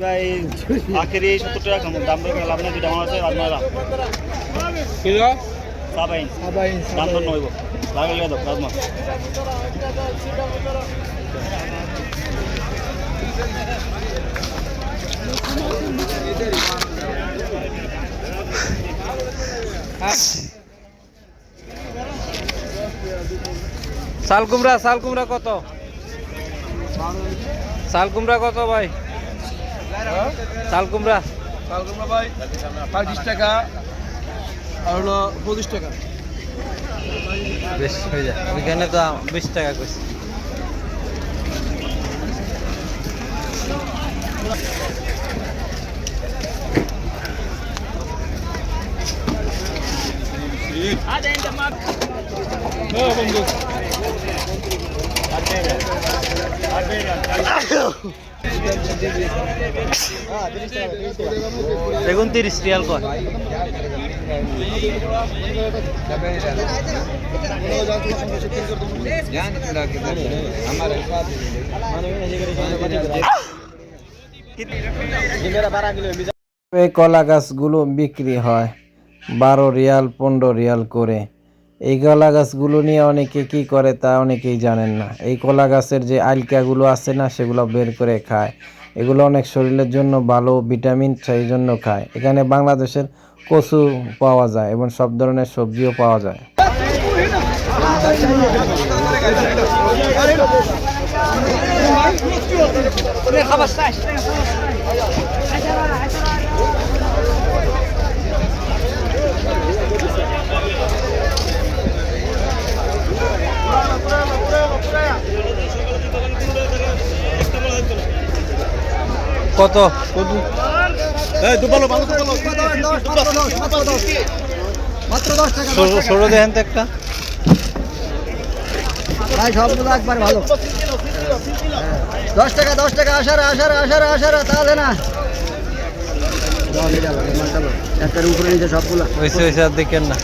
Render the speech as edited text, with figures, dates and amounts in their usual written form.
ভাই আখেরি 70 টাকা দাম করে লাভ নাই, দুটা মাছ আছে রাজমারা কিলো সাবাইন দাম ধর নইব লাগলে দাও রাজমা। শাল কুমড়া কত? শাল কুমড়া কত ভাই? শাল কুমড়া ভাই 35 টাকা আর হলো 25 টাকা। বেশ হয়ে যায়, ওইখানে তো 20 টাকা কইছে। দেখুন 30 রিয়াল কয়। এই কলা গাছগুলো বিক্রি হয় 12 রিয়াল 15 রিয়াল করে। এই কলা গাছগুলো নিয়ে অনেকে কি করে তা অনেকেই জানেন না। এই কলা গাছের যে আলকাগুলো আছে না, সেগুলো বের করে খায়। এগুলো অনেক শরীরের জন্য ভালো, ভিটামিন সেই জন্য খায়। এখানে বাংলাদেশের কচু পাওয়া যায় এবং সব ধরনের সবজিও পাওয়া যায়। কত? ছোট দেখেন তো একটা ভাই, সবগুলো একবার ভালো। 10 টাকা 10 টাকা আসারা তাহলে না একটার উপরে নিচে সবগুলো ওইসে আর দেখেন না।